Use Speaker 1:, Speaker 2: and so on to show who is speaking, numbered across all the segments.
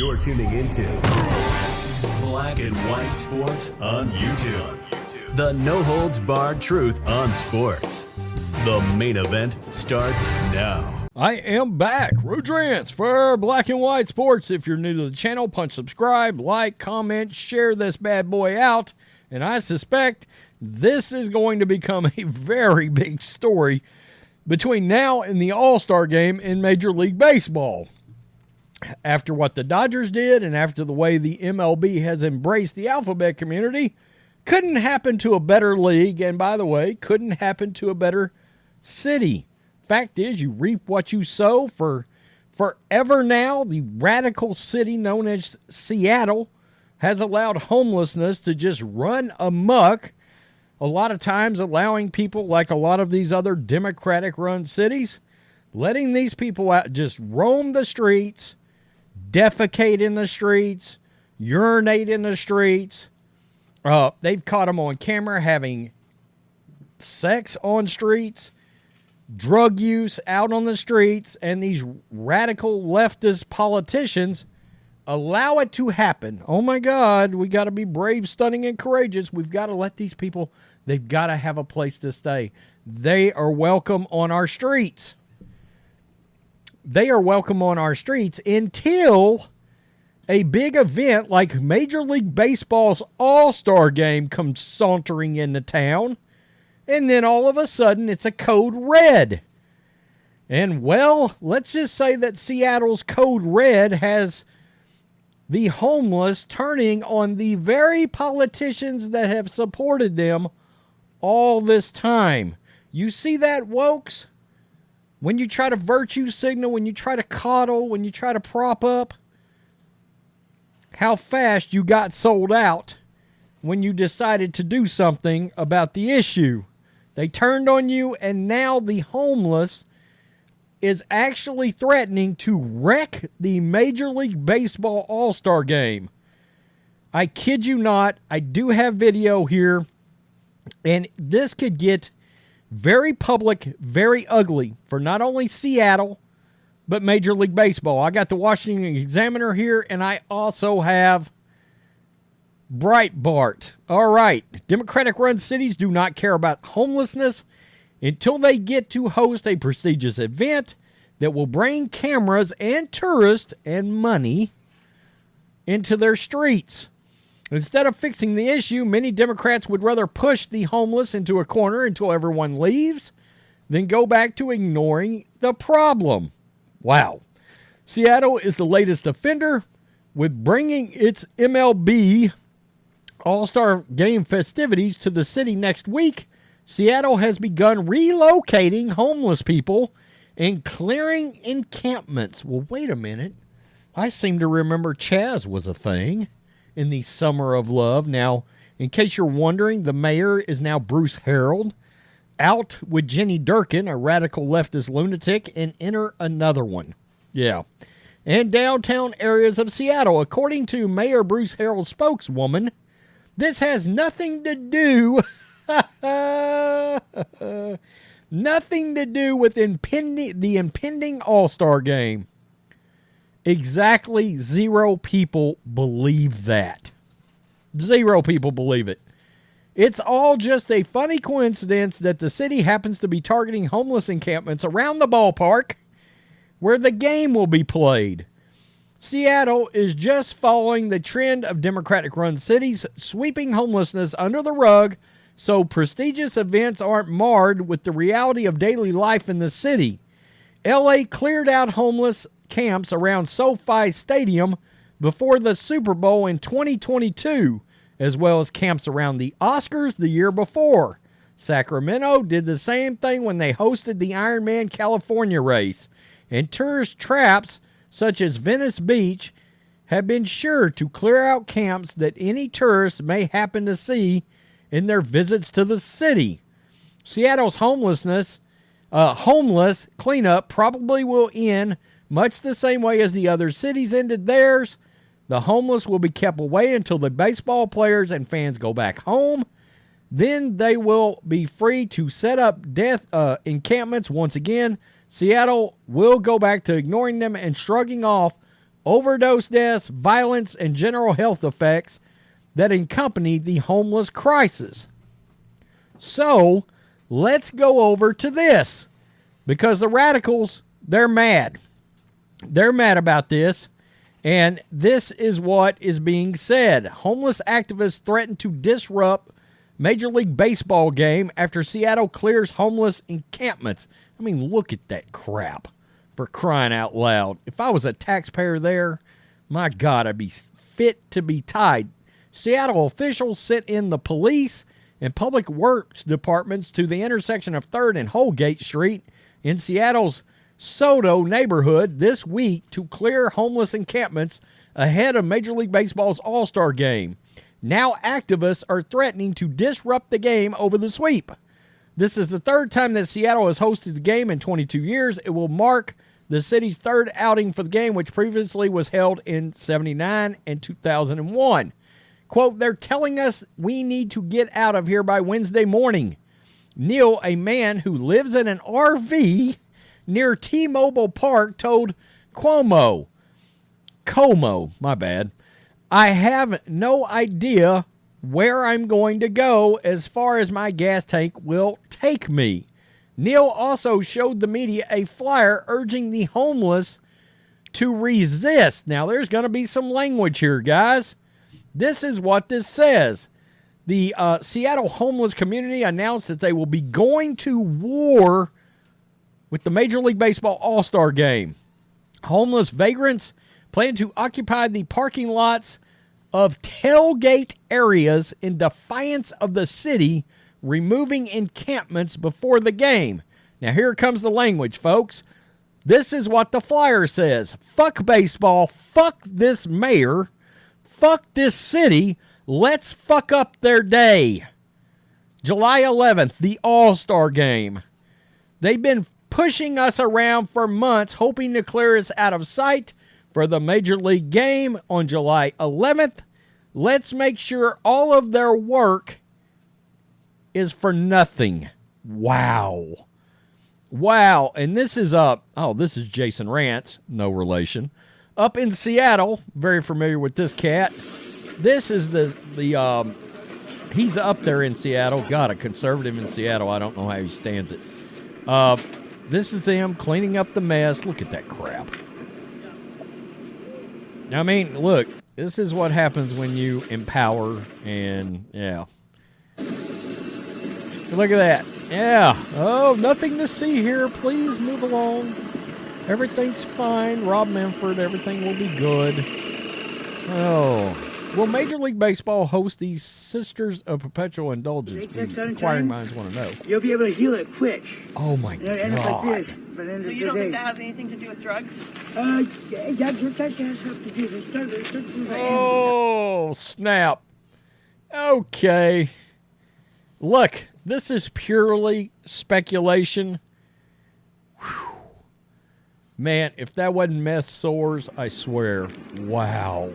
Speaker 1: You're tuning into Black and White Sports on YouTube. The no-holds-barred truth on sports. The main event starts now.
Speaker 2: I am back. Rodrance for Black and White Sports. If you're new to the channel, punch subscribe, like, comment, share this bad boy out. And I suspect this is going to become a very big story between now and the All-Star game in Major League Baseball. After what the Dodgers did and after the way the MLB has embraced the alphabet community, couldn't happen to a better league, and by the way, couldn't happen to a better city. Fact is, you reap what you sow. For forever now, the radical city known as Seattle has allowed homelessness to just run amok, a lot of times allowing people, like a lot of these other Democratic-run cities, letting these people out just roam the streets, defecate in the streets, urinate in the streets. They've caught them on camera having sex on streets, drug use out on the streets, and these radical leftist politicians allow it to happen. Oh my God, we got to be brave, stunning, and courageous. We've got to let these people, they've got to have a place to stay. They are welcome on our streets. They are welcome on our streets until a big event like Major League Baseball's All-Star game comes sauntering into town, and then all of a sudden it's a code red. And well, let's just say that Seattle's code red has the homeless turning on the very politicians that have supported them all this time. You see that, wokes? When you try to virtue signal, when you try to coddle, when you try to prop up, how fast you got sold out when you decided to do something about the issue. They turned on you, and now the homeless is actually threatening to wreck the Major League Baseball All-Star game. I kid you not, I do have video here, and this could get very public, very ugly for not only Seattle, but Major League Baseball. I got the Washington Examiner here, and I also have Breitbart. All right, Democratic-run cities do not care about homelessness until they get to host a prestigious event that will bring cameras and tourists and money into their streets. Instead of fixing the issue, many Democrats would rather push the homeless into a corner until everyone leaves than go back to ignoring the problem. Wow. Seattle is the latest offender. With bringing its MLB All-Star Game festivities to the city next week, Seattle has begun relocating homeless people and clearing encampments. Well, wait a minute. I seem to remember Chaz was a thing in the Summer of Love. Now, in case you're wondering, the mayor is now Bruce Harreld. Out with Jenny Durkin, a radical leftist lunatic, and enter another one. Yeah. And downtown areas of Seattle. According to Mayor Bruce Harreld's spokeswoman, this has nothing to do nothing to do with the impending All-Star game. Exactly 0 people believe that. 0 people believe it. It's all just a funny coincidence that the city happens to be targeting homeless encampments around the ballpark where the game will be played. Seattle is just following the trend of Democratic-run cities sweeping homelessness under the rug so prestigious events aren't marred with the reality of daily life in the city. LA cleared out homeless camps around SoFi Stadium before the Super Bowl in 2022, as well as camps around the Oscars the year before. Sacramento did the same thing when they hosted the Ironman California race, and tourist traps such as Venice Beach have been sure to clear out camps that any tourist may happen to see in their visits to the city. Seattle's homeless cleanup probably will end much the same way as the other cities ended theirs. The homeless will be kept away until the baseball players and fans go back home. Then they will be free to set up encampments once again. Seattle will go back to ignoring them and shrugging off overdose deaths, violence, and general health effects that accompany the homeless crisis. So, let's go over to this, because the radicals, they're mad. They're mad about this, and this is what is being said. Homeless activists threaten to disrupt Major League Baseball game after Seattle clears homeless encampments. I mean, look at that crap, for crying out loud. If I was a taxpayer there, my God, I'd be fit to be tied. Seattle officials sent in the police and public works departments to the intersection of 3rd and Holgate Street in Seattle's Soto neighborhood this week to clear homeless encampments ahead of Major League Baseball's All-Star game. Now activists are threatening to disrupt the game over the sweep. This is the third time that Seattle has hosted the game in 22 years. It will mark the city's third outing for the game, which previously was held in 79 and 2001. Quote, they're telling us we need to get out of here by Wednesday morning. Neil, a man who lives in an RV near T-Mobile Park, told Como, my bad. I have no idea where I'm going to go as far as my gas tank will take me. Neil also showed the media a flyer urging the homeless to resist. Now, there's going to be some language here, guys. This is what this says. The Seattle homeless community announced that they will be going to war with the Major League Baseball All-Star game. Homeless vagrants plan to occupy the parking lots of tailgate areas in defiance of the city removing encampments before the game. Now, here comes the language, folks. This is what the flyer says. Fuck baseball. Fuck this mayor. Fuck this city. Let's fuck up their day. July 11th, the All-Star game. They've been pushing us around for months, hoping to clear us out of sight for the Major League game on July 11th. Let's make sure all of their work is for nothing. Wow. Wow. And this is this is Jason Rantz, no relation. Up in Seattle, very familiar with this cat. This is he's up there in Seattle. God, a conservative in Seattle. I don't know how he stands it. This is them cleaning up the mess. Look at that crap. I mean, look, this is what happens when you empower and, yeah. Look at that. Yeah. Oh, nothing to see here. Please move along. Everything's fine. Rob Manfred, everything will be good. Oh. Will Major League Baseball host these Sisters of Perpetual Indulgence? Inquiring minds want to know.
Speaker 3: You'll be able to heal it quick.
Speaker 2: Oh, my God.
Speaker 3: End up like this, but
Speaker 4: So you don't think that has anything to do with drugs?
Speaker 3: that has something to do with it.
Speaker 2: Oh, snap. Okay. Look, this is purely speculation. Whew. Man, if that wasn't meth sores, I swear. Wow.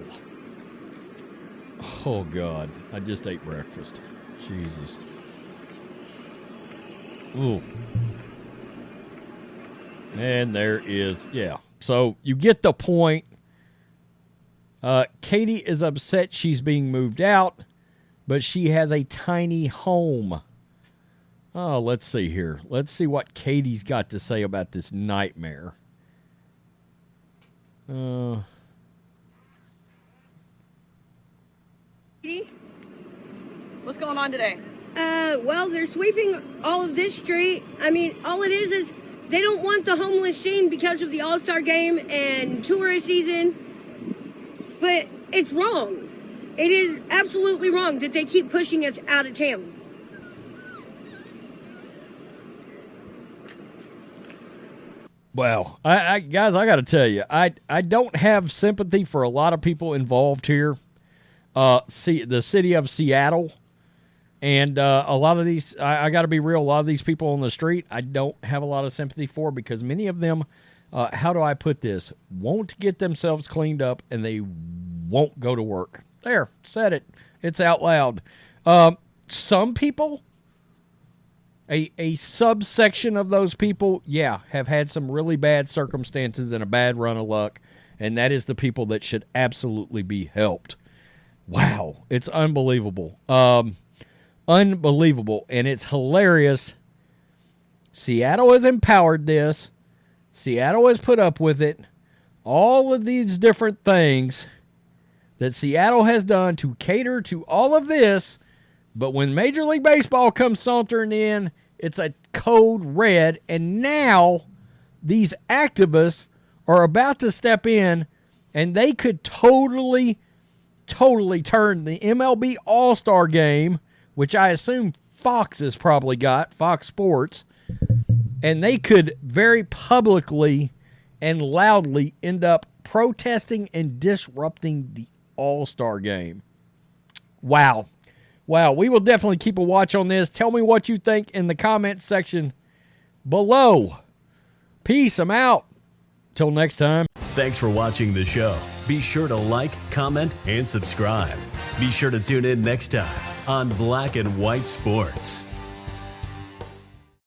Speaker 2: Oh, God. I just ate breakfast. Jesus. Ooh. And there is, yeah. So you get the point. Katie is upset she's being moved out, but she has a tiny home. Oh, let's see here. Let's see what Katie's got to say about this nightmare.
Speaker 4: What's going on today?
Speaker 5: Well, they're sweeping all of this street. I mean, all it is they don't want the homeless scene because of the All-Star game and tourist season. But it's wrong. It is absolutely wrong that they keep pushing us out of town.
Speaker 2: Well, guys, I got to tell you, I don't have sympathy for a lot of people involved here. The city of Seattle, and a lot of these, I got to be real, a lot of these people on the street, I don't have a lot of sympathy for because many of them, how do I put this, won't get themselves cleaned up and they won't go to work. There, said it. It's out loud. Some people, a subsection of those people, yeah, have had some really bad circumstances and a bad run of luck, and that is the people that should absolutely be helped. Wow, it's unbelievable. Unbelievable, and it's hilarious. Seattle has empowered this. Seattle has put up with it. All of these different things that Seattle has done to cater to all of this, but when Major League Baseball comes sauntering in, it's a code red, and now these activists are about to step in, and they could totally turn the MLB All-Star Game, which I assume Fox has probably got, Fox Sports, and they could very publicly and loudly end up protesting and disrupting the All-Star Game. Wow. Wow, we will definitely keep a watch on this. Tell me what you think in the comments section below. Peace, I'm out. Till next time.
Speaker 1: Thanks for watching the show. Be sure to like, comment, and subscribe. Be sure to tune in next time on Black and White Sports.